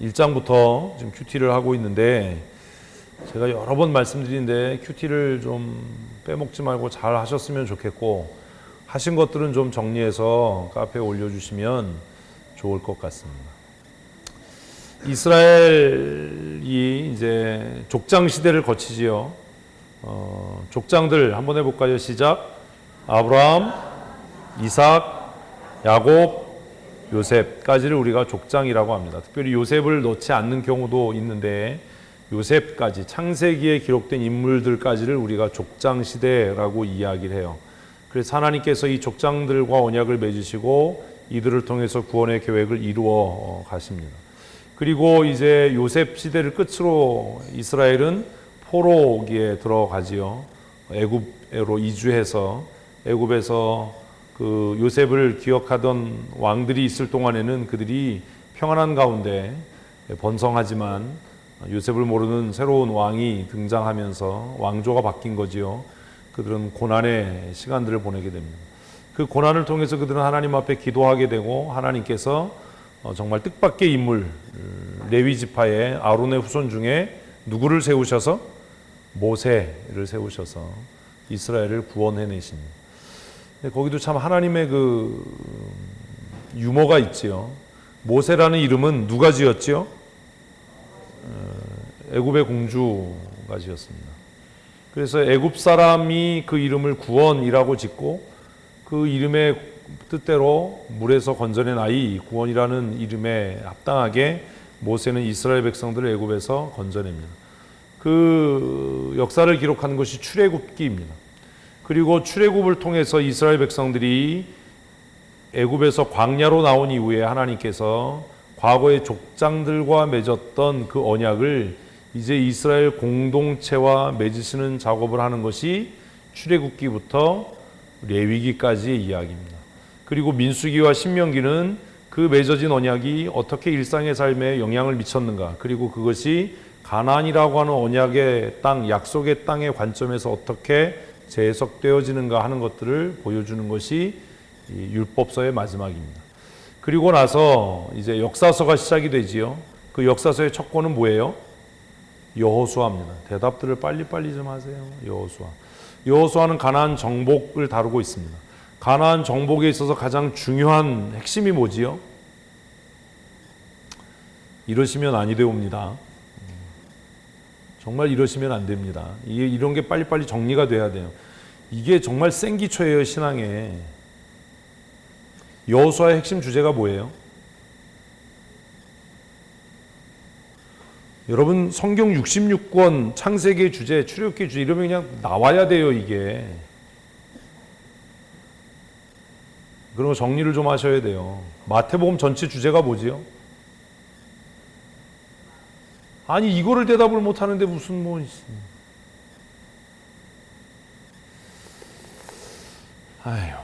1장부터 지금 큐티를 하고 있는데 제가 여러 번 말씀드리는데 큐티를 좀 빼먹지 말고 잘 하셨으면 좋겠고 하신 것들은 좀 정리해서 카페에 올려주시면 좋을 것 같습니다. 이스라엘이 이제 족장 시대를 거치지요. 족장들 한번 해볼까요? 시작. 아브라함, 이삭, 야곱, 요셉까지를 우리가 족장이라고 합니다. 특별히 요셉을 넣지 않는 경우도 있는데 요셉까지 창세기에 기록된 인물들까지를 우리가 족장 시대라고 이야기를 해요. 그래서 하나님께서 이 족장들과 언약을 맺으시고 이들을 통해서 구원의 계획을 이루어 가십니다. 그리고 이제 요셉 시대를 끝으로 이스라엘은 포로기에 들어가지요. 애굽으로 이주해서 애굽에서 그 요셉을 기억하던 왕들이 있을 동안에는 그들이 평안한 가운데 번성하지만 요셉을 모르는 새로운 왕이 등장하면서 왕조가 바뀐 거지요. 그들은 고난의 시간들을 보내게 됩니다. 그 고난을 통해서 그들은 하나님 앞에 기도하게 되고 하나님께서 정말 뜻밖의 인물 레위 지파의 아론의 후손 중에 누구를 세우셔서 모세를 세우셔서 이스라엘을 구원해내십니다. 거기도 참 하나님의 그 유머가 있지요. 모세라는 이름은 누가 지었지요? 애굽의 공주가 지었습니다. 그래서 애굽 사람이 그 이름을 구원이라고 짓고 그 이름의 뜻대로 물에서 건져낸 아이 구원이라는 이름에 합당하게 모세는 이스라엘 백성들을 애굽에서 건져냅니다. 그 역사를 기록하는 것이 출애굽기입니다. 그리고 출애굽을 통해서 이스라엘 백성들이 애굽에서 광야로 나온 이후에 하나님께서 과거의 족장들과 맺었던 그 언약을 이제 이스라엘 공동체와 맺으시는 작업을 하는 것이 출애굽기부터 레위기까지의 이야기입니다. 그리고 민수기와 신명기는 그 맺어진 언약이 어떻게 일상의 삶에 영향을 미쳤는가, 그리고 그것이 가나안이라고 하는 언약의 땅, 약속의 땅의 관점에서 어떻게 재해석되어지는가 하는 것들을 보여주는 것이 이 율법서의 마지막입니다. 그리고 나서 이제 역사서가 시작이 되지요. 그 역사서의 첫 권은 뭐예요? 여호수아입니다. 대답들을 빨리빨리 좀 하세요. 여호수아. 여호수아는 가나안 정복을 다루고 있습니다. 가나안 정복에 있어서 가장 중요한 핵심이 뭐지요? 이러시면 아니 되옵니다. 정말 이러시면 안 됩니다. 이런 게 빨리빨리 정리가 돼야 돼요. 이게 정말 생기초예요, 신앙에. 여호수아의 핵심 주제가 뭐예요? 여러분 성경 66권 창세기 주제, 출애굽기 주제 이러면 그냥 나와야 돼요, 이게. 그런 거 정리를 좀 하셔야 돼요. 마태복음 전체 주제가 뭐지요? 아니 이거를 대답을 못 하는데 무슨 뭐 아휴.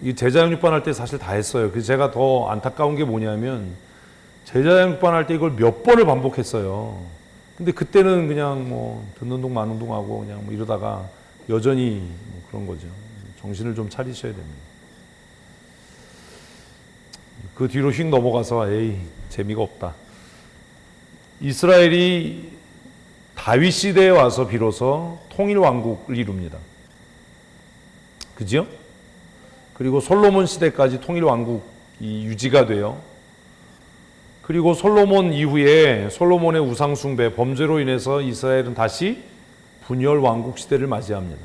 이 제자양육반 할 때 사실 다 했어요. 그래서 제가 더 안타까운 게 뭐냐면 제자양육반 할 때 이걸 몇 번을 반복했어요. 근데 그때는 그냥 뭐 듣는 동 마는 동 하고 그냥 뭐 이러다가 여전히 뭐 그런 거죠. 정신을 좀 차리셔야 됩니다. 그 뒤로 휙 넘어가서 에이 재미가 없다. 이스라엘이 다윗 시대에 와서 비로소 통일 왕국을 이룹니다. 그죠? 그리고 솔로몬 시대까지 통일 왕국이 유지가 돼요. 그리고 솔로몬 이후에 솔로몬의 우상 숭배, 범죄로 인해서 이스라엘은 다시 분열 왕국 시대를 맞이합니다.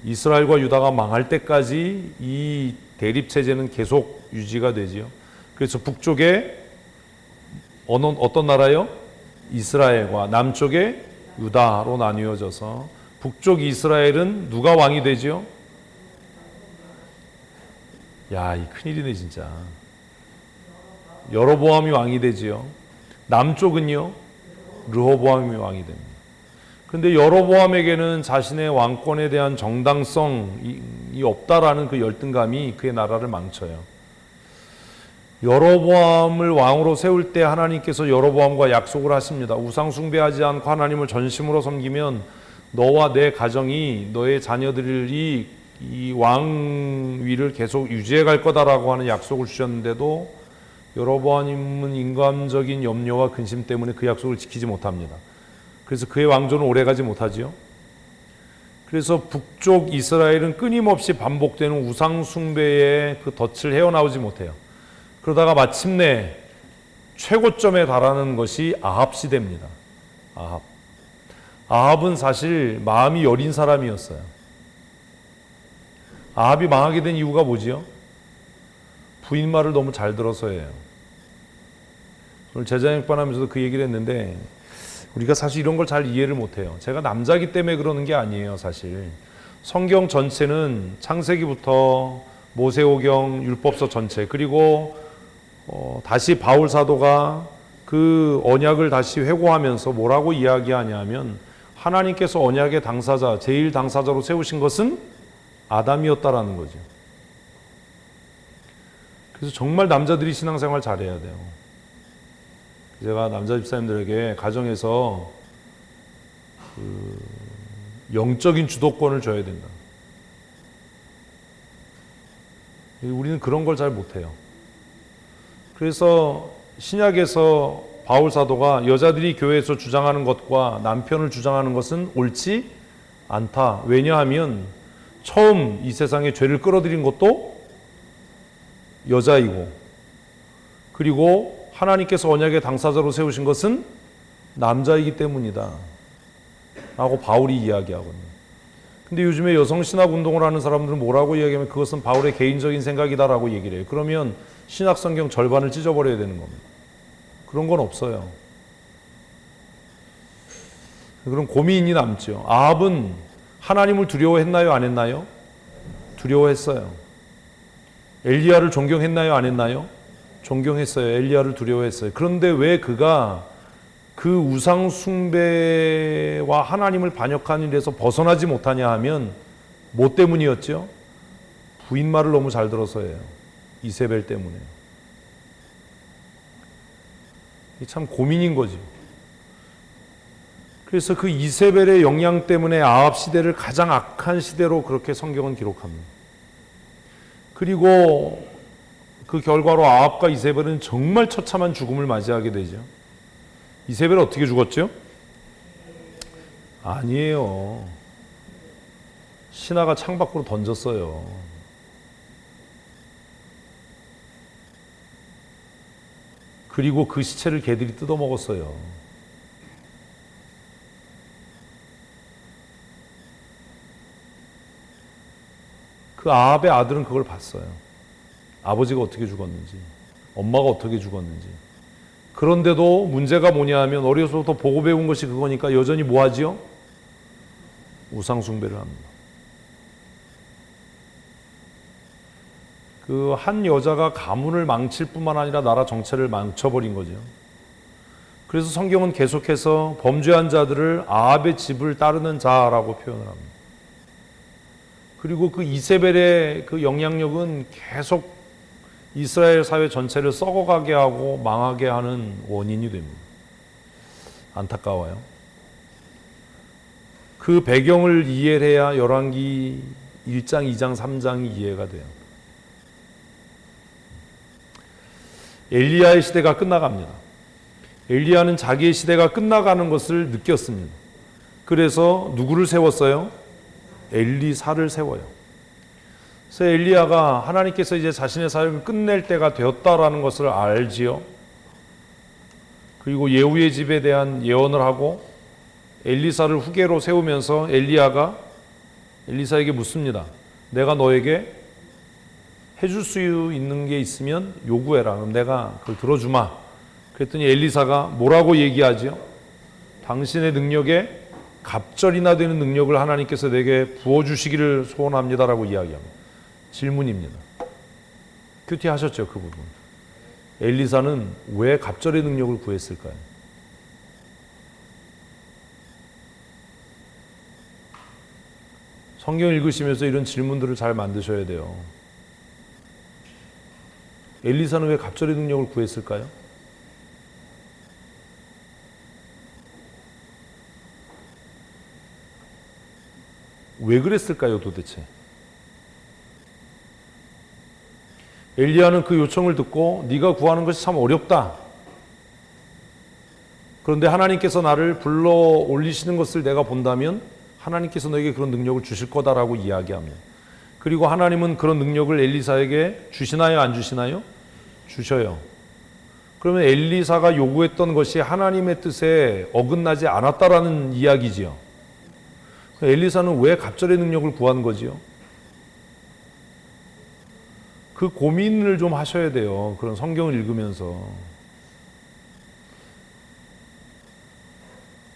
이스라엘과 유다가 망할 때까지 이 대립 체제는 계속 유지가 되지요. 그래서 북쪽에 어떤 나라요? 이스라엘과 남쪽에 유다로 나뉘어져서 북쪽 이스라엘은 누가 왕이 되지요? 야, 이 큰일이네 진짜. 여로보암이 왕이 되지요. 남쪽은요? 르호보암이 왕이 됩니다. 근데 여로보암에게는 자신의 왕권에 대한 정당성이 없다라는 그 열등감이 그의 나라를 망쳐요. 여로보암을 왕으로 세울 때 하나님께서 여로보암과 약속을 하십니다. 우상 숭배하지 않고 하나님을 전심으로 섬기면 너와 내 가정이, 너의 자녀들이 이 왕위를 계속 유지해 갈 거다라고 하는 약속을 주셨는데도 여로보암은 인간적인 염려와 근심 때문에 그 약속을 지키지 못합니다. 그래서 그의 왕조는 오래가지 못하지요. 그래서 북쪽 이스라엘은 끊임없이 반복되는 우상 숭배의 그 덫을 헤어나오지 못해요. 그러다가 마침내 최고점에 달하는 것이 아합 시대입니다. 아합은 사실 마음이 여린 사람이었어요. 아합이 망하게 된 이유가 뭐지요? 부인 말을 너무 잘 들어서예요. 오늘 제자행반하면서도 그 얘기를 했는데 우리가 사실 이런 걸 잘 이해를 못해요. 제가 남자기 때문에 그러는 게 아니에요. 사실 성경 전체는 창세기부터 모세오경, 율법서 전체, 그리고 다시 바울 사도가 그 언약을 다시 회고하면서 뭐라고 이야기하냐면 하나님께서 언약의 당사자, 제일 당사자로 세우신 것은 아담이었다라는 거죠. 그래서 정말 남자들이 신앙생활 잘해야 돼요. 제가 남자 집사님들에게 가정에서 그 영적인 주도권을 줘야 된다. 우리는 그런 걸 잘 못해요. 그래서 신약에서 바울 사도가 여자들이 교회에서 주장하는 것과 남편을 주장하는 것은 옳지 않다. 왜냐하면 처음 이 세상에 죄를 끌어들인 것도 여자이고, 그리고 하나님께서 언약의 당사자로 세우신 것은 남자이기 때문이다 라고 바울이 이야기하거든요. 근데 요즘에 여성 신학 운동을 하는 사람들은 뭐라고 이야기하면 그것은 바울의 개인적인 생각이다 라고 얘기를 해요. 그러면 신약 성경 절반을 찢어버려야 되는 겁니다. 그런 건 없어요. 그런 고민이 남죠. 아합은 하나님을 두려워했나요? 안 했나요? 두려워했어요. 엘리야를 존경했나요? 안 했나요? 존경했어요. 엘리야를 두려워했어요. 그런데 왜 그가 그 우상 숭배와 하나님을 반역하는 일에서 벗어나지 못하냐 하면 뭐 때문이었죠? 부인 말을 너무 잘 들어서예요. 이세벨 때문에. 이게 참 고민인 거죠. 그래서 그 이세벨의 영향 때문에 아합 시대를 가장 악한 시대로 그렇게 성경은 기록합니다. 그리고 그 결과로 아합과 이세벨은 정말 처참한 죽음을 맞이하게 되죠. 이세벨은 어떻게 죽었죠? 아니에요. 신하가 창밖으로 던졌어요. 그리고 그 시체를 개들이 뜯어먹었어요. 그 아합의 아들은 그걸 봤어요. 아버지가 어떻게 죽었는지, 엄마가 어떻게 죽었는지. 그런데도 문제가 뭐냐 하면 어려서부터 보고 배운 것이 그거니까 여전히 뭐 하지요? 우상 숭배를 합니다. 그 한 여자가 가문을 망칠 뿐만 아니라 나라 정체를 망쳐버린 거죠. 그래서 성경은 계속해서 범죄한 자들을 아합의 집을 따르는 자라고 표현을 합니다. 그리고 그 이세벨의 그 영향력은 계속 이스라엘 사회 전체를 썩어가게 하고 망하게 하는 원인이 됩니다. 안타까워요. 그 배경을 이해해야 열왕기 1장, 2장, 3장이 이해가 돼요. 엘리야의 시대가 끝나갑니다. 엘리야는 자기의 시대가 끝나가는 것을 느꼈습니다. 그래서 누구를 세웠어요? 엘리사를 세워요. 그래서 엘리야가 하나님께서 이제 자신의 사역을 끝낼 때가 되었다라는 것을 알지요. 그리고 예후의 집에 대한 예언을 하고 엘리사를 후계로 세우면서 엘리야가 엘리사에게 묻습니다. 내가 너에게 해줄 수 있는 게 있으면 요구해라. 그럼 내가 그걸 들어주마. 그랬더니 엘리사가 뭐라고 얘기하지요? 당신의 능력에 갑절이나 되는 능력을 하나님께서 내게 부어주시기를 소원합니다라고 이야기합니다. 질문입니다. 큐티하셨죠, 그 부분. 엘리사는 왜 갑절의 능력을 구했을까요? 성경 읽으시면서 이런 질문들을 잘 만드셔야 돼요. 엘리사는 왜 갑절의 능력을 구했을까요? 왜 그랬을까요, 도대체? 엘리야는 그 요청을 듣고 네가 구하는 것이 참 어렵다. 그런데 하나님께서 나를 불러 올리시는 것을 내가 본다면 하나님께서 너에게 그런 능력을 주실 거다라고 이야기합니다. 그리고 하나님은 그런 능력을 엘리사에게 주시나요? 안 주시나요? 주셔요. 그러면 엘리사가 요구했던 것이 하나님의 뜻에 어긋나지 않았다라는 이야기지요. 엘리사는 왜 갑절의 능력을 구한 거지요? 그 고민을 좀 하셔야 돼요. 그런 성경을 읽으면서.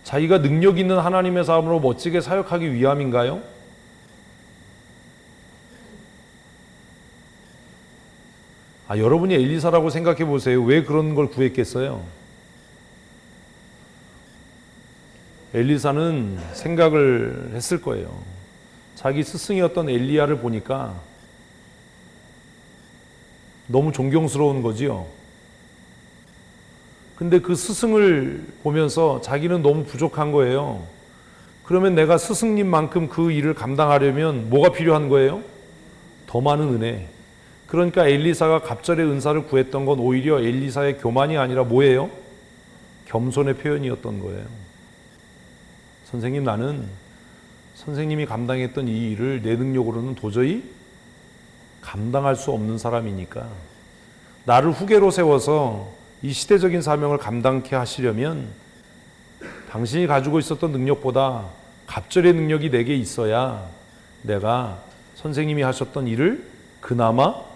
자기가 능력 있는 하나님의 사람으로 멋지게 사역하기 위함인가요? 여러분이 엘리사라고 생각해 보세요. 왜 그런 걸 구했겠어요? 엘리사는 생각을 했을 거예요. 자기 스승이었던 엘리야를 보니까 너무 존경스러운 거지요. 근데 그 스승을 보면서 자기는 너무 부족한 거예요. 그러면 내가 스승님만큼 그 일을 감당하려면 뭐가 필요한 거예요? 더 많은 은혜. 그러니까 엘리사가 갑절의 은사를 구했던 건 오히려 엘리사의 교만이 아니라 뭐예요? 겸손의 표현이었던 거예요. 선생님, 나는 선생님이 감당했던 이 일을 내 능력으로는 도저히 감당할 수 없는 사람이니까 나를 후계로 세워서 이 시대적인 사명을 감당케 하시려면 당신이 가지고 있었던 능력보다 갑절의 능력이 내게 있어야 내가 선생님이 하셨던 일을 그나마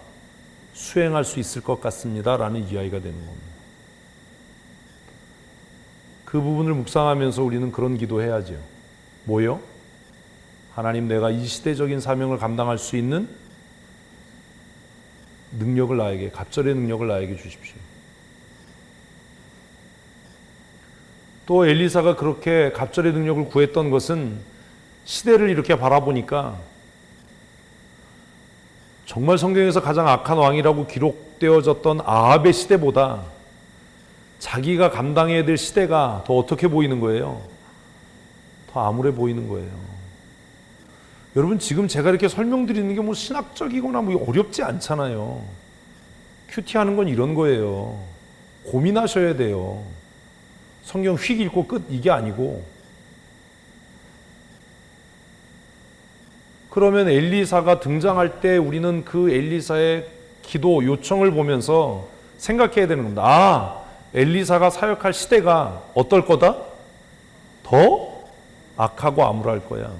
수행할 수 있을 것 같습니다 라는 이야기가 되는 겁니다. 그 부분을 묵상하면서 우리는 그런 기도해야죠. 뭐요? 하나님, 내가 이 시대적인 사명을 감당할 수 있는 능력을 나에게, 갑절의 능력을 나에게 주십시오. 또 엘리사가 그렇게 갑절의 능력을 구했던 것은 시대를 이렇게 바라보니까 정말 성경에서 가장 악한 왕이라고 기록되어졌던 아합의 시대보다 자기가 감당해야 될 시대가 더 어떻게 보이는 거예요? 더 암울해 보이는 거예요. 여러분, 지금 제가 이렇게 설명드리는 게 뭐 신학적이거나 뭐 어렵지 않잖아요. 큐티하는 건 이런 거예요. 고민하셔야 돼요. 성경 휙 읽고 끝, 이게 아니고. 그러면 엘리사가 등장할 때 우리는 그 엘리사의 기도 요청을 보면서 생각해야 되는 겁니다. 엘리사가 사역할 시대가 어떨 거다? 더 악하고 암울할 거야.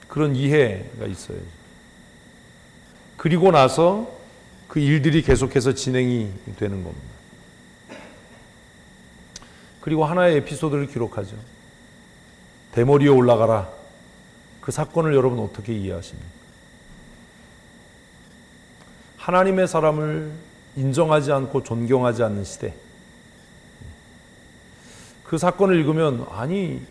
그런 이해가 있어요. 그리고 나서 그 일들이 계속해서 진행이 되는 겁니다. 그리고 하나의 에피소드를 기록하죠. 대머리에 올라가라. 그 사건을 여러분 어떻게 이해하십니까? 하나님의 사람을 인정하지 않고 존경하지 않는 시대. 그 사건을 읽으면 아니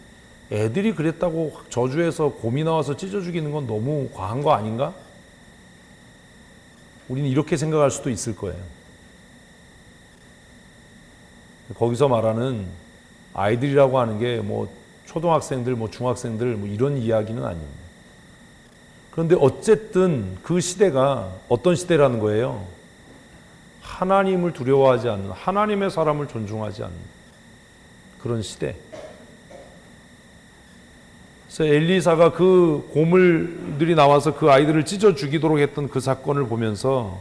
애들이 그랬다고 저주해서 곰이 나와서 찢어 죽이는 건 너무 과한 거 아닌가? 우리는 이렇게 생각할 수도 있을 거예요. 거기서 말하는 아이들이라고 하는 게 뭐 초등학생들, 뭐 중학생들 뭐 이런 이야기는 아닙니다. 그런데 어쨌든 그 시대가 어떤 시대라는 거예요? 하나님을 두려워하지 않는, 하나님의 사람을 존중하지 않는 그런 시대. 그래서 엘리사가 그 고물들이 나와서 그 아이들을 찢어 죽이도록 했던 그 사건을 보면서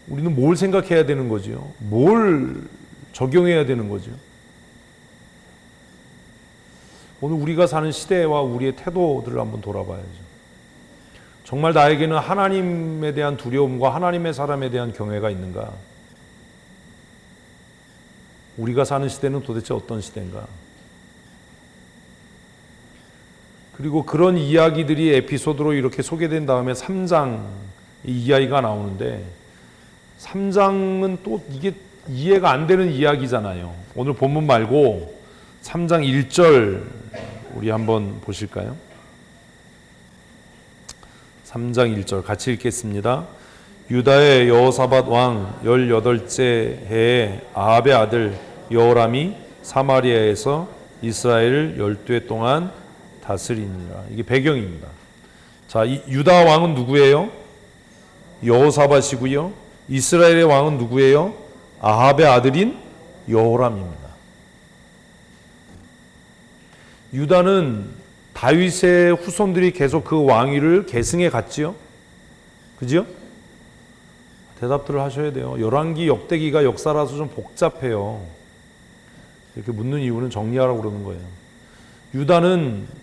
우리는 뭘 생각해야 되는 거죠? 뭘 적용해야 되는 거죠? 오늘 우리가 사는 시대와 우리의 태도들을 한번 돌아봐야죠. 정말 나에게는 하나님에 대한 두려움과 하나님의 사람에 대한 경외가 있는가? 우리가 사는 시대는 도대체 어떤 시대인가? 그리고 그런 이야기들이 에피소드로 이렇게 소개된 다음에 3장 이야기가 나오는데 3장은 또 이게 이해가 안 되는 이야기잖아요. 오늘 본문 말고 3장 1절 우리 한번 보실까요? 3장 1절 같이 읽겠습니다. 유다의 여호사밧 왕 18째 해에 아합의 아들 여호람이 사마리아에서 이스라엘을 12해 동안 다스리니라. 이게 배경입니다. 자, 유다 왕은 누구예요? 여호사밧이고요. 이스라엘의 왕은 누구예요? 아합의 아들인 여호람입니다. 유다는 다윗의 후손들이 계속 그 왕위를 계승해 갔지요. 그죠? 대답들을 하셔야 돼요. 열왕기 역대기가 역사라서 좀 복잡해요. 이렇게 묻는 이유는 정리하라고 그러는 거예요. 유다는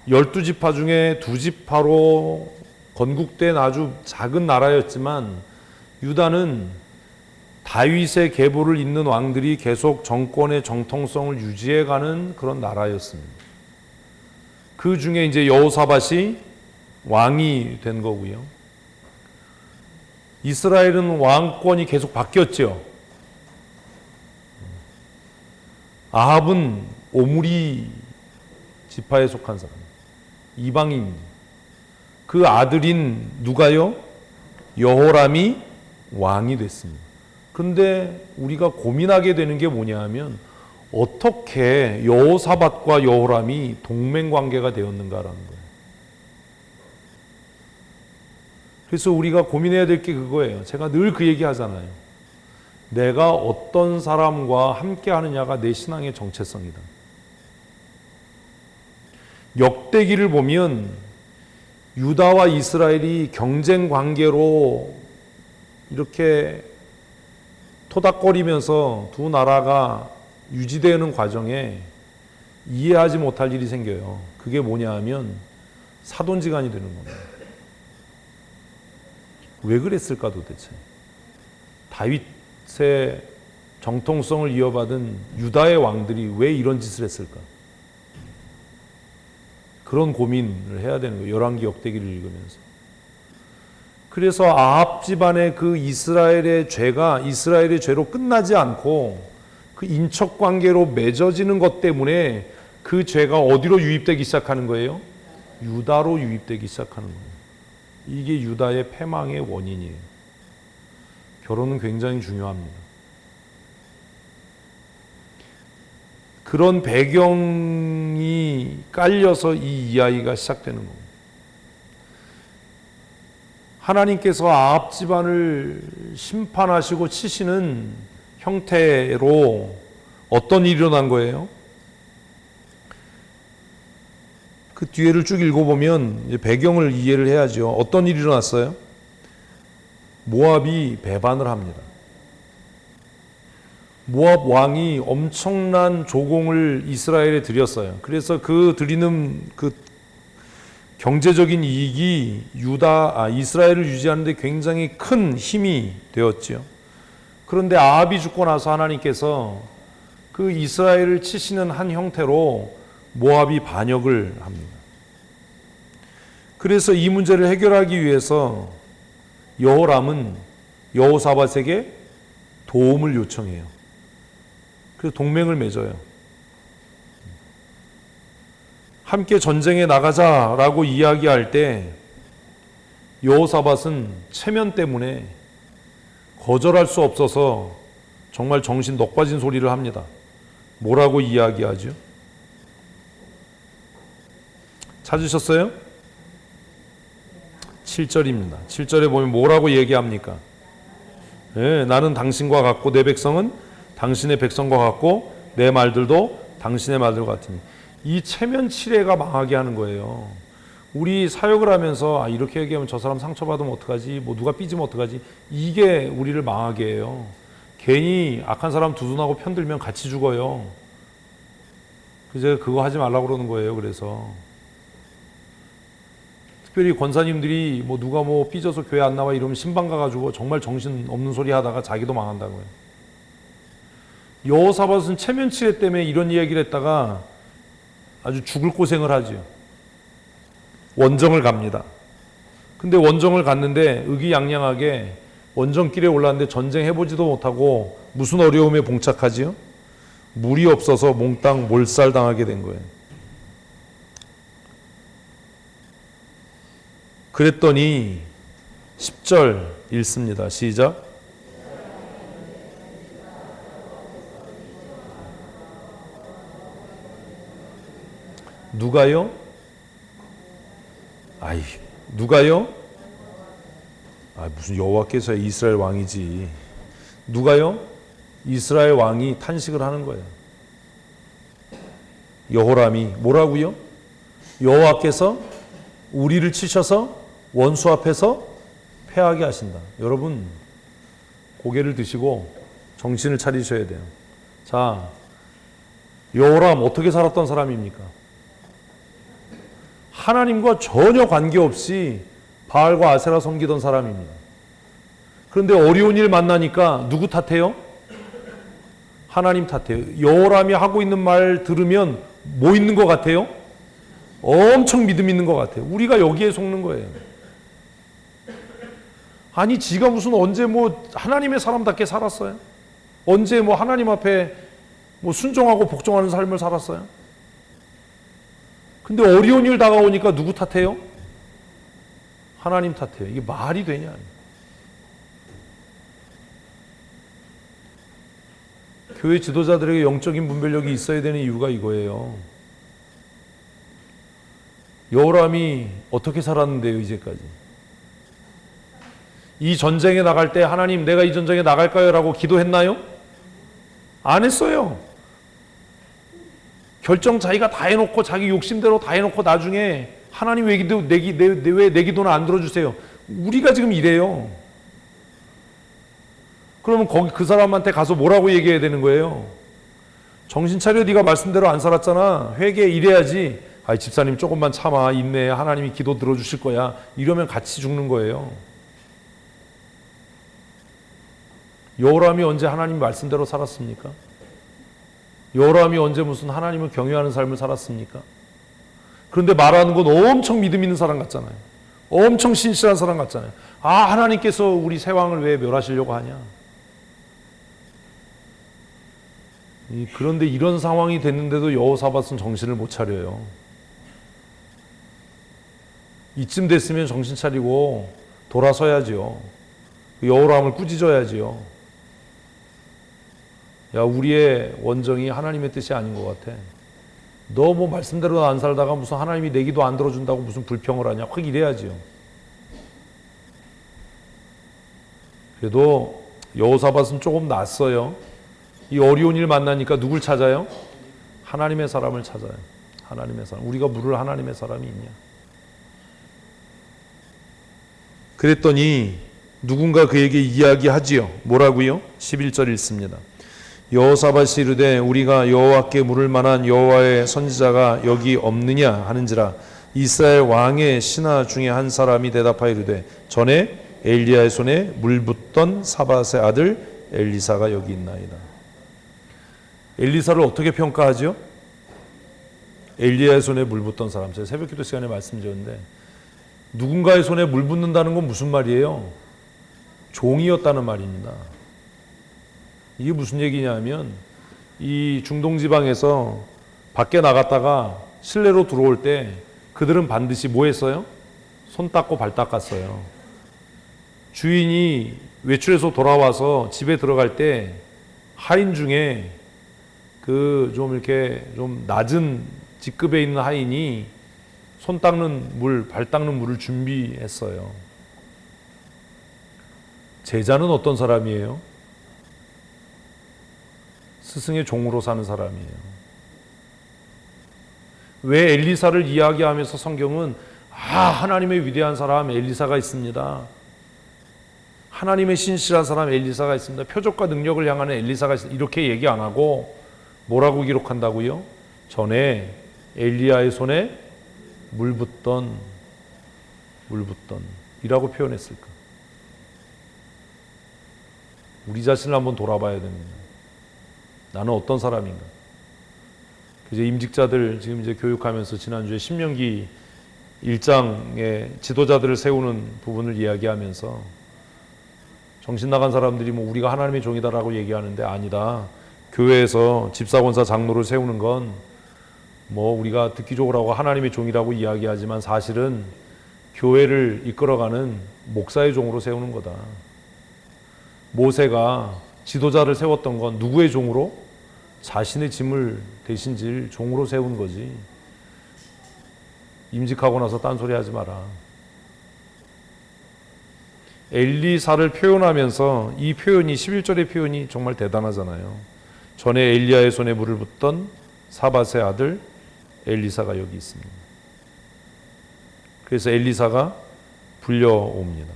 12지파 중에 2지파로 건국된 아주 작은 나라였지만 유다는 다윗의 계보를 잇는 왕들이 계속 정권의 정통성을 유지해가는 그런 나라였습니다. 그 중에 이제 여호사밧이 왕이 된 거고요. 이스라엘은 왕권이 계속 바뀌었죠. 아합은 오므리 지파에 속한 사람, 이방인. 그 아들인 누가요? 여호람이 왕이 됐습니다. 그런데 우리가 고민하게 되는 게 뭐냐 하면 어떻게 여호사밧과 여호람이 동맹관계가 되었는가라는 거예요. 그래서 우리가 고민해야 될 게 그거예요. 제가 늘 그 얘기 하잖아요. 내가 어떤 사람과 함께 하느냐가 내 신앙의 정체성이다. 역대기를 보면 유다와 이스라엘이 경쟁 관계로 이렇게 토닥거리면서 두 나라가 유지되는 과정에 이해하지 못할 일이 생겨요. 그게 뭐냐 하면 사돈지간이 되는 겁니다. 왜 그랬을까 도대체? 다윗의 정통성을 이어받은 유다의 왕들이 왜 이런 짓을 했을까? 그런 고민을 해야 되는 거예요. 열왕기 역대기를 읽으면서. 그래서 아합 집안의 그 이스라엘의 죄가 이스라엘의 죄로 끝나지 않고 그 인척 관계로 맺어지는 것 때문에 그 죄가 어디로 유입되기 시작하는 거예요? 유다로 유입되기 시작하는 거예요. 이게 유다의 패망의 원인이에요. 결혼은 굉장히 중요합니다. 그런 배경이 깔려서 이 이야기가 시작되는 겁니다. 하나님께서 아합 집안을 심판하시고 치시는 형태로 어떤 일이 일어난 거예요? 그 뒤에를 쭉 읽어보면 이제 배경을 이해를 해야죠. 어떤 일이 일어났어요? 모압이 배반을 합니다. 모압 왕이 엄청난 조공을 이스라엘에 드렸어요. 그래서 그 드리는 그 경제적인 이익이 이스라엘을 유지하는 데 굉장히 큰 힘이 되었지요. 그런데 아합이 죽고 나서 하나님께서 그 이스라엘을 치시는 한 형태로 모압이 반역을 합니다. 그래서 이 문제를 해결하기 위해서 여호람은 여호사밧에게 도움을 요청해요. 그래서 동맹을 맺어요. 함께 전쟁에 나가자라고 이야기할 때 여호사밧은 체면 때문에 거절할 수 없어서 정말 정신 넋 빠진 소리를 합니다. 뭐라고 이야기하죠? 찾으셨어요? 7절입니다. 7절에 보면 뭐라고 얘기합니까? 네, 나는 당신과 같고 내 백성은 당신의 백성과 같고 내 말들도 당신의 말들과 같으니. 이 체면 치레가 망하게 하는 거예요. 우리 사역을 하면서 이렇게 얘기하면 저 사람 상처받으면 어떡하지? 뭐 누가 삐지면 어떡하지? 이게 우리를 망하게 해요. 괜히 악한 사람 두둔하고 편들면 같이 죽어요. 그래서 그거 하지 말라고 그러는 거예요. 그래서 특별히 권사님들이 뭐 누가 뭐 삐져서 교회 안 나와 이러면 신방 가가지고 정말 정신 없는 소리 하다가 자기도 망한다고요. 여호사밧은 체면 치레 때문에 이런 이야기를 했다가 아주 죽을 고생을 하죠. 원정을 갑니다. 근데 원정을 갔는데 의기양양하게 원정길에 올랐는데 전쟁해보지도 못하고 무슨 어려움에 봉착하지요? 물이 없어서 몽땅 몰살당하게 된 거예요. 그랬더니 10절 읽습니다. 시작. 누가요? 누가요? 무슨 여호와께서 이스라엘 왕이지. 누가요? 이스라엘 왕이 탄식을 하는 거예요. 여호람이 뭐라고요? 여호와께서 우리를 치셔서 원수 앞에서 패하게 하신다. 여러분, 고개를 드시고 정신을 차리셔야 돼요. 자, 여호람 어떻게 살았던 사람입니까? 하나님과 전혀 관계없이 바알과 아세라 섬기던 사람입니다. 그런데 어려운 일 만나니까 누구 탓해요? 하나님 탓해요. 여호람이 하고 있는 말 들으면 뭐 있는 것 같아요? 엄청 믿음 있는 것 같아요. 우리가 여기에 속는 거예요. 아니, 지가 무슨 언제 뭐 하나님의 사람답게 살았어요? 언제 뭐 하나님 앞에 뭐 순종하고 복종하는 삶을 살았어요? 근데 어려운 일 다가오니까 누구 탓해요? 하나님 탓해요. 이게 말이 되냐? 교회 지도자들에게 영적인 분별력이 있어야 되는 이유가 이거예요. 여호람이 어떻게 살았는데요, 이제까지? 이 전쟁에 나갈 때 하나님, 내가 이 전쟁에 나갈까요? 라고 기도했나요? 안 했어요. 결정 자기가 다 해놓고 자기 욕심대로 다 해놓고 나중에 하나님 왜 내 기도는 안 들어주세요? 우리가 지금 이래요. 그러면 거기 그 사람한테 가서 뭐라고 얘기해야 되는 거예요? 정신 차려, 네가 말씀대로 안 살았잖아. 회개 이래야지. 아이, 집사님 조금만 참아, 인내해, 하나님이 기도 들어주실 거야. 이러면 같이 죽는 거예요. 여호람이 언제 하나님 말씀대로 살았습니까? 여호람이 언제 무슨 하나님을 경외하는 삶을 살았습니까? 그런데 말하는 건 엄청 믿음 있는 사람 같잖아요. 엄청 신실한 사람 같잖아요. 하나님께서 우리 새 왕을 왜 멸하시려고 하냐? 그런데 이런 상황이 됐는데도 여호사밧은 정신을 못 차려요. 이쯤 됐으면 정신 차리고 돌아서야지요. 여호람을 꾸짖어야지요. 야, 우리의 원정이 하나님의 뜻이 아닌 것 같아. 너 뭐 말씀대로 안 살다가 무슨 하나님이 내 기도 안 들어준다고 무슨 불평을 하냐? 확 이래야지요. 그래도 여호사밧은 조금 낫어요. 이 어려운 일 만나니까 누굴 찾아요? 하나님의 사람을 찾아요. 하나님의 사람. 우리가 물을 하나님의 사람이 있냐? 그랬더니 누군가 그에게 이야기하지요. 뭐라고요? 11절 읽습니다. 여호사밧이 이르되 우리가 여호와께 물을 만한 여호와의 선지자가 여기 없느냐 하는지라. 이스라엘 왕의 신하 중에 한 사람이 대답하여 이르되 전에 엘리야의 손에 물 붓던 사밧의 아들 엘리사가 여기 있나이다. 엘리사를 어떻게 평가하죠? 엘리야의 손에 물 붓던 사람. 제가 새벽기도 시간에 말씀드렸는데 누군가의 손에 물 붓는다는 건 무슨 말이에요? 종이었다는 말입니다. 이게 무슨 얘기냐면 이 중동 지방에서 밖에 나갔다가 실내로 들어올 때 그들은 반드시 뭐 했어요? 손 닦고 발 닦았어요. 주인이 외출해서 돌아와서 집에 들어갈 때 하인 중에 그 좀 이렇게 좀 낮은 직급에 있는 하인이 손 닦는 물, 발 닦는 물을 준비했어요. 제자는 어떤 사람이에요? 스승의 종으로 사는 사람이에요. 왜 엘리사를 이야기하면서 성경은 하나님의 위대한 사람 엘리사가 있습니다. 하나님의 신실한 사람 엘리사가 있습니다. 표적과 능력을 향하는 엘리사가 있습니다. 이렇게 얘기 안 하고 뭐라고 기록한다고요? 전에 엘리야의 손에 물 붓던 이라고 표현했을까? 우리 자신을 한번 돌아봐야 됩니다. 나는 어떤 사람인가? 이제 임직자들 지금 이제 교육하면서 지난주에 신명기 1장의 지도자들을 세우는 부분을 이야기하면서 정신 나간 사람들이 뭐 우리가 하나님의 종이다라고 얘기하는데 아니다. 교회에서 집사권사 장로를 세우는 건 뭐 우리가 듣기 좋으라고 하나님의 종이라고 이야기하지만 사실은 교회를 이끌어가는 목사의 종으로 세우는 거다. 모세가 지도자를 세웠던 건 누구의 종으로? 자신의 짐을 대신 질 종으로 세운 거지. 임직하고 나서 딴소리 하지 마라. 엘리사를 표현하면서 이 표현이 11절의 표현이 정말 대단하잖아요. 전에 엘리야의 손에 물을 붓던 사밧의 아들 엘리사가 여기 있습니다. 그래서 엘리사가 불려옵니다.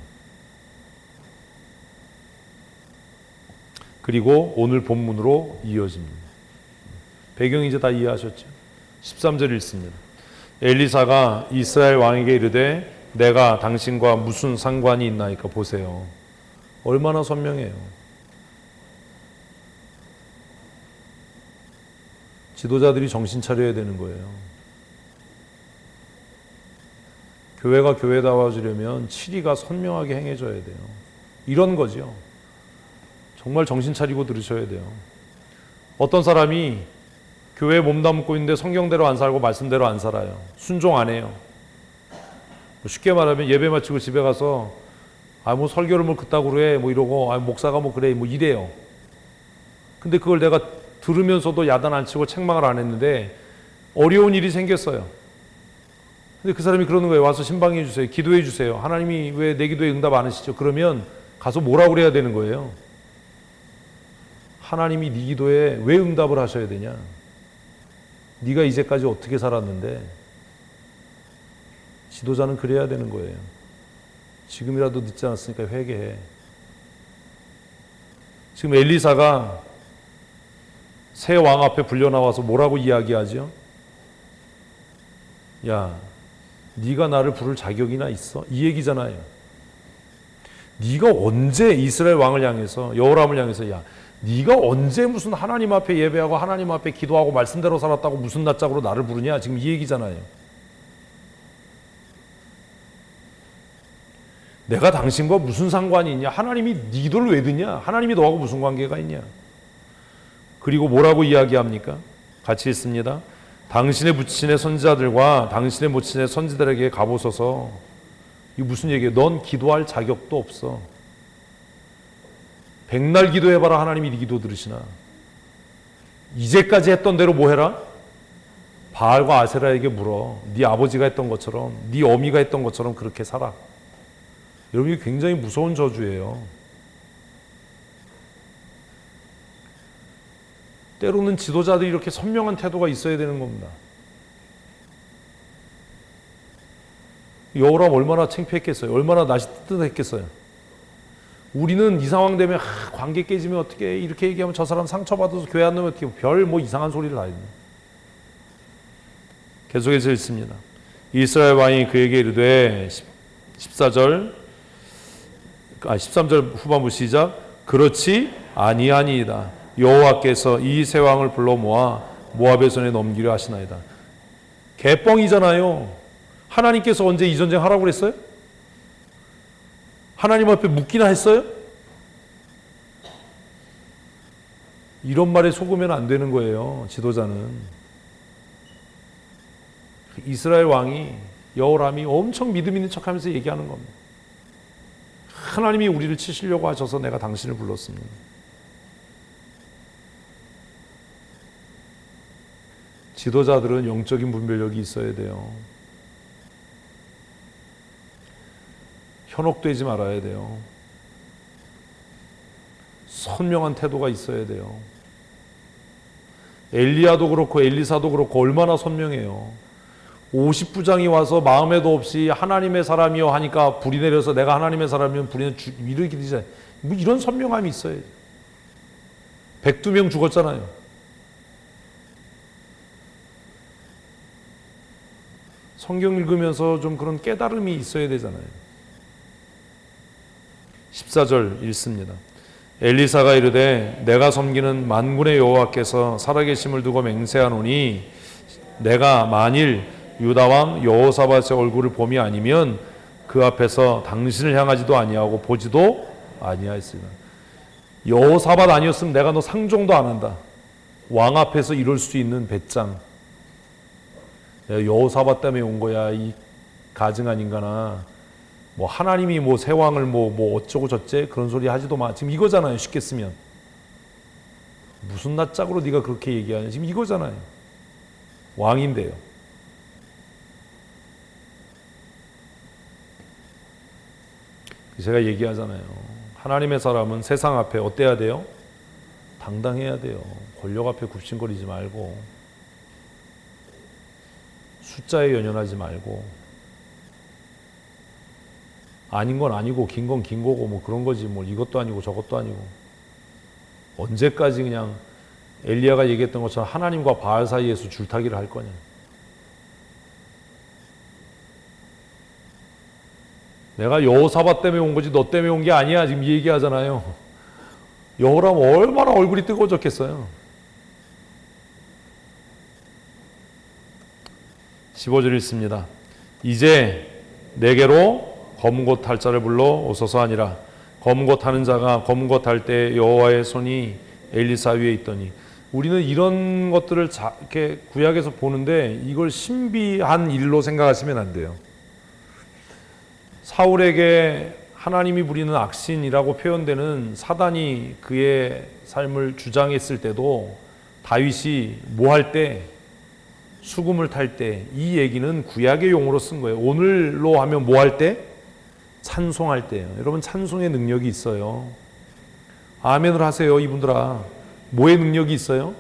그리고 오늘 본문으로 이어집니다. 배경 이제 다 이해하셨죠? 13절 읽습니다. 엘리사가 이스라엘 왕에게 이르되 내가 당신과 무슨 상관이 있나이까. 보세요. 얼마나 선명해요. 지도자들이 정신 차려야 되는 거예요. 교회가 교회다워지려면 치리가 선명하게 행해져야 돼요. 이런 거죠. 정말 정신 차리고 들으셔야 돼요. 어떤 사람이 교회에 몸담고 있는데 성경대로 안 살고 말씀대로 안 살아요. 순종 안 해요. 쉽게 말하면 예배 마치고 집에 가서 뭐 설교를 뭐 그따구로 해 뭐 이러고 목사가 뭐 그래 뭐 이래요. 근데 그걸 내가 들으면서도 야단 안 치고 책망을 안 했는데 어려운 일이 생겼어요. 근데 그 사람이 그러는 거예요. 와서 신방해 주세요. 기도해 주세요. 하나님이 왜 내 기도에 응답 안 하시죠? 그러면 가서 뭐라고 그래야 되는 거예요? 하나님이 네 기도에 왜 응답을 하셔야 되냐? 네가 이제까지 어떻게 살았는데? 지도자는 그래야 되는 거예요. 지금이라도 늦지 않았으니까 회개해. 지금 엘리사가 새 왕 앞에 불려 나와서 뭐라고 이야기하죠? 야, 네가 나를 부를 자격이나 있어? 이 얘기잖아요. 네가 언제 이스라엘 왕을 향해서 여호람을 향해서 야, 네가 언제 무슨 하나님 앞에 예배하고 하나님 앞에 기도하고 말씀대로 살았다고 무슨 낯짝으로 나를 부르냐? 지금 이 얘기잖아요. 내가 당신과 무슨 상관이 있냐? 하나님이 네 기도를 왜 듣냐? 하나님이 너하고 무슨 관계가 있냐? 그리고 뭐라고 이야기합니까? 같이 읽습니다. 당신의 부친의 선지자들과 당신의 모친의 선지들에게 가보소서. 이게 무슨 얘기예요? 넌 기도할 자격도 없어. 백날 기도해봐라. 하나님이 네 기도 들으시나? 이제까지 했던 대로 뭐 해라? 바알과 아세라에게 물어. 네 아버지가 했던 것처럼, 네 어미가 했던 것처럼 그렇게 살아. 여러분, 이게 굉장히 무서운 저주예요. 때로는 지도자들이 이렇게 선명한 태도가 있어야 되는 겁니다. 여호람 얼마나 창피했겠어요. 얼마나 낯이 뜨뜻했겠어요. 우리는 이 상황 되면 관계 깨지면 어떻게 이렇게 얘기하면 저 사람 상처받아서 교회 안 나오면 어떻게 별 뭐 이상한 소리를 다 했네. 계속해서 읽습니다. 이스라엘 왕이 그에게 이르되 13절 후반부 시작. 그렇지 아니하니이다. 여호와께서 이 세 왕을 불러 모아 모압의 손에 넘기려 하시나이다. 개뻥이잖아요. 하나님께서 언제 이 전쟁 하라고 그랬어요? 하나님 앞에 묻기나 했어요? 이런 말에 속으면 안 되는 거예요. 지도자는. 이스라엘 왕이 여호람이 엄청 믿음 있는 척하면서 얘기하는 겁니다. 하나님이 우리를 치시려고 하셔서 내가 당신을 불렀습니다. 지도자들은 영적인 분별력이 있어야 돼요. 현혹되지 말아야 돼요. 선명한 태도가 있어야 돼요. 엘리야도 그렇고 엘리사도 그렇고 얼마나 선명해요. 50부장이 와서 마음에도 없이 하나님의 사람이요 하니까 불이 내려서 내가 하나님의 사람이면 불이 위를 기리자. 뭐 이런 선명함이 있어야죠. 102명 죽었잖아요. 성경 읽으면서 좀 그런 깨달음이 있어야 되잖아요. 14절 읽습니다. 엘리사가 이르되 내가 섬기는 만군의 여호와께서 살아계심을 두고 맹세하노니 내가 만일 유다 왕 여호사밧의 얼굴을 봄이 아니면 그 앞에서 당신을 향하지도 아니하고 보지도 아니하였으리라. 여호사밧 아니었으면 내가 너 상종도 안 한다. 왕 앞에서 이럴 수 있는 배짱. 여호사밧 때문에 온 거야 이 가증한 인간아. 뭐 하나님이 뭐 새 왕을 뭐 어쩌고 저쩌 그런 소리 하지도 마. 지금 이거잖아요. 쉽게 쓰면 무슨 낯짝으로 네가 그렇게 얘기하냐. 지금 이거잖아요. 왕인데요. 제가 얘기하잖아요. 하나님의 사람은 세상 앞에 어때야 돼요? 당당해야 돼요. 권력 앞에 굽신거리지 말고, 숫자에 연연하지 말고, 아닌 건 아니고 긴 건 긴 거고 뭐 그런 거지, 뭐 이것도 아니고 저것도 아니고. 언제까지 그냥 엘리야가 얘기했던 것처럼 하나님과 바알 사이에서 줄타기를 할 거냐. 내가 여호사밧 때문에 온 거지 너 때문에 온 게 아니야, 지금 이 얘기하잖아요. 여호람 얼마나 얼굴이 뜨거워졌겠어요. 15절 읽습니다. 이제 내게로 검은 곳 탈 자를 불러 오소서 하니라. 검은 곳 타는 자가 검은 곳 탈 때 여호와의 손이 엘리사 위에 있더니. 우리는 이런 것들을 이렇게 구약에서 보는데 이걸 신비한 일로 생각하시면 안 돼요. 사울에게 하나님이 부리는 악신이라고 표현되는 사단이 그의 삶을 주장했을 때도 다윗이 뭐 할 때, 수금을 탈 때, 이 얘기는 구약의 용어로 쓴 거예요. 오늘로 하면 뭐 할 때? 찬송할 때예요. 여러분, 찬송의 능력이 있어요. 아멘을 하세요, 이분들아. 뭐의 능력이 있어요?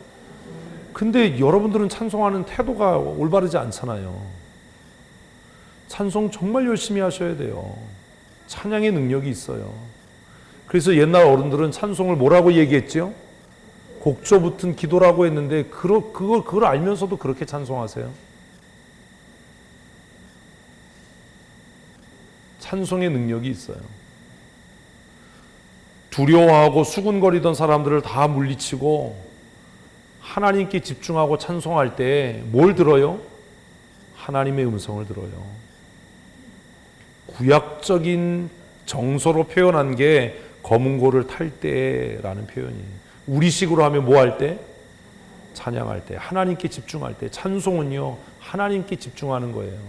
근데 여러분들은 찬송하는 태도가 올바르지 않잖아요. 찬송 정말 열심히 하셔야 돼요. 찬양의 능력이 있어요. 그래서 옛날 어른들은 찬송을 뭐라고 얘기했죠? 곡조 붙은 기도라고 했는데 그걸 알면서도 그렇게 찬송하세요? 찬송의 능력이 있어요. 두려워하고 수군거리던 사람들을 다 물리치고 하나님께 집중하고 찬송할 때 뭘 들어요? 하나님의 음성을 들어요. 구약적인 정서로 표현한 게 검은 고를 탈 때라는 표현이에요. 우리식으로 하면 뭐 할 때? 찬양할 때, 하나님께 집중할 때. 찬송은요, 하나님께 집중하는 거예요.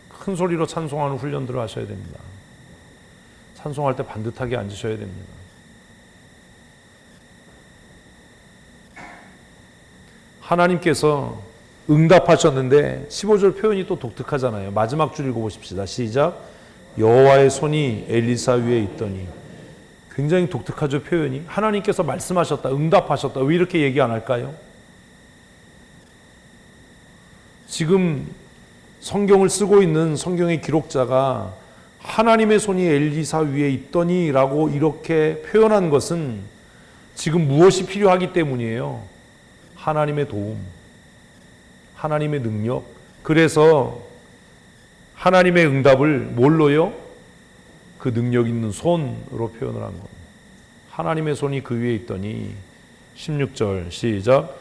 큰 소리로 찬송하는 훈련들을 하셔야 됩니다. 찬송할 때 반듯하게 앉으셔야 됩니다. 하나님께서 응답하셨는데 15절 표현이 또 독특하잖아요. 마지막 줄 읽어보십시다. 시작. 여호와의 손이 엘리사 위에 있더니. 굉장히 독특하죠, 표현이. 하나님께서 말씀하셨다, 응답하셨다. 왜 이렇게 얘기 안 할까요? 지금 성경을 쓰고 있는 성경의 기록자가 하나님의 손이 엘리사 위에 있더니 라고 이렇게 표현한 것은 지금 무엇이 필요하기 때문이에요. 하나님의 도움, 하나님의 능력. 그래서 하나님의 응답을 뭘로요? 그 능력 있는 손으로 표현을 한 겁니다. 하나님의 손이 그 위에 있더니. 16절 시작.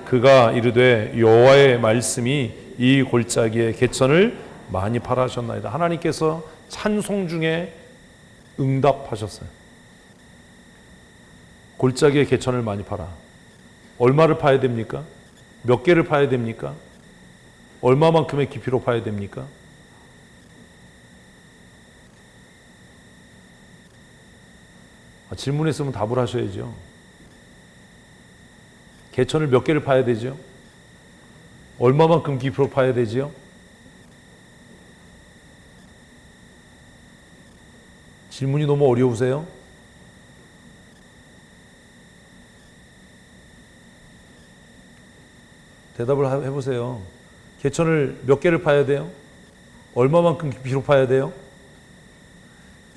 그가 이르되 여호와의 말씀이 이 골짜기에 개천을 많이 파라하셨나이다. 하나님께서 찬송 중에 응답하셨어요. 골짜기에 개천을 많이 파라. 얼마를 파야 됩니까? 몇 개를 파야 됩니까? 얼마만큼의 깊이로 파야 됩니까? 질문했으면 답을 하셔야죠. 개천을 몇 개를 파야 되죠? 얼마만큼 깊이로 파야 되죠? 질문이 너무 어려우세요? 대답을 해보세요. 개천을 몇 개를 파야 돼요? 얼마만큼 깊이로 파야 돼요?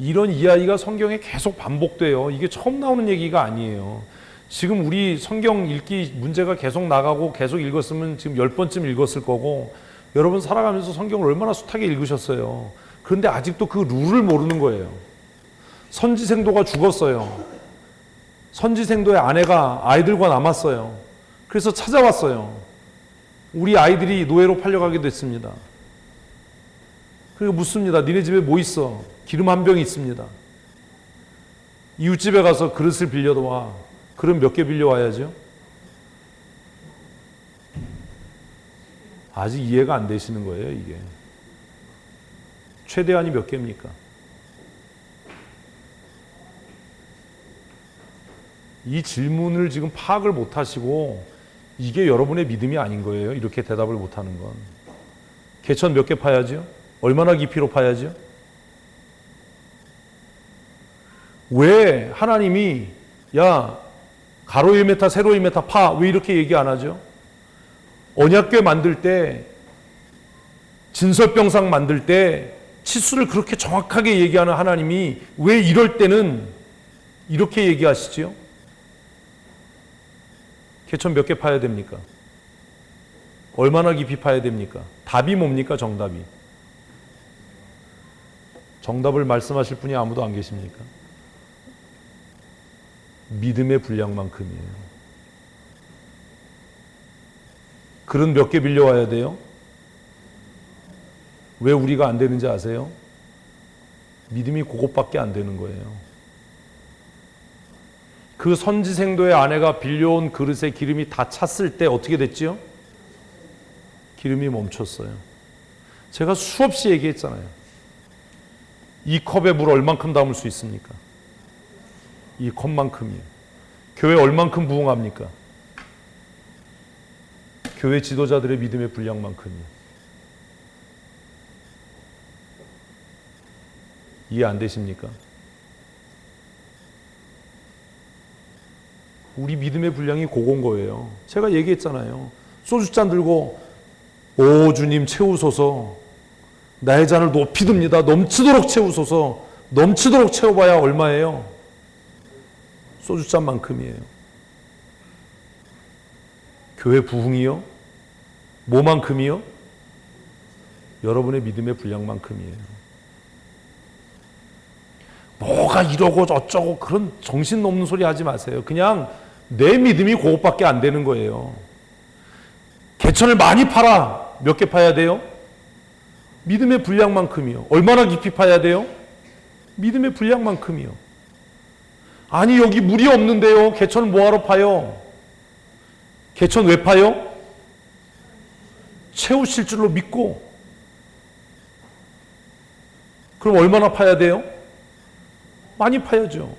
이런 이야기가 성경에 계속 반복돼요. 이게 처음 나오는 얘기가 아니에요. 지금 우리 성경 읽기 문제가 계속 나가고 계속 읽었으면 지금 10번쯤 읽었을 거고, 여러분 살아가면서 성경을 얼마나 숱하게 읽으셨어요. 그런데 아직도 그 룰을 모르는 거예요. 선지생도가 죽었어요. 선지생도의 아내가 아이들과 남았어요. 그래서 찾아왔어요. 우리 아이들이 노예로 팔려가게 됐습니다. 그리고 묻습니다. 니네 집에 뭐 있어? 기름 한 병이 있습니다. 이웃집에 가서 그릇을 빌려와. 그럼 몇 개 빌려와야죠? 아직 이해가 안 되시는 거예요, 이게. 최대한이 몇 개입니까? 이 질문을 지금 파악을 못 하시고 이게 여러분의 믿음이 아닌 거예요. 이렇게 대답을 못 하는 건. 개천 몇 개 파야죠? 얼마나 깊이로 파야죠? 왜 하나님이 야 가로 1m 세로 1m 파 왜 이렇게 얘기 안 하죠? 언약궤 만들 때 진설병상 만들 때 치수를 그렇게 정확하게 얘기하는 하나님이 왜 이럴 때는 이렇게 얘기하시지요? 개천 몇 개 파야 됩니까? 얼마나 깊이 파야 됩니까? 답이 뭡니까? 정답이. 정답을 말씀하실 분이 아무도 안 계십니까? 믿음의 분량만큼이에요. 그릇 몇 개 빌려와야 돼요? 왜 우리가 안 되는지 아세요? 믿음이 그것밖에 안 되는 거예요. 그 선지생도의 아내가 빌려온 그릇에 기름이 다 찼을 때 어떻게 됐지요? 기름이 멈췄어요. 제가 수없이 얘기했잖아요. 이 컵에 물 얼만큼 담을 수 있습니까? 이 컵만큼이에요. 교회 얼만큼 부흥합니까? 교회 지도자들의 믿음의 분량만큼이에요. 이해 안 되십니까? 우리 믿음의 분량이 그건 거예요. 제가 얘기했잖아요. 소주잔 들고 오 주님 채우소서, 나의 잔을 높이 듭니다. 넘치도록 채우소서. 넘치도록 채워봐야 얼마예요? 소주잔만큼이에요. 교회 부흥이요? 뭐만큼이요? 여러분의 믿음의 분량만큼이에요. 뭐가 이러고 어쩌고 그런 정신 없는 소리 하지 마세요. 그냥 내 믿음이 그것밖에 안 되는 거예요. 개천을 많이 팔아. 몇 개 파야 돼요? 믿음의 분량만큼이요. 얼마나 깊이 파야 돼요? 믿음의 분량만큼이요. 아니 여기 물이 없는데요. 개천을 뭐하러 파요? 개천 왜 파요? 채우실 줄로 믿고. 그럼 얼마나 파야 돼요? 많이 파야죠.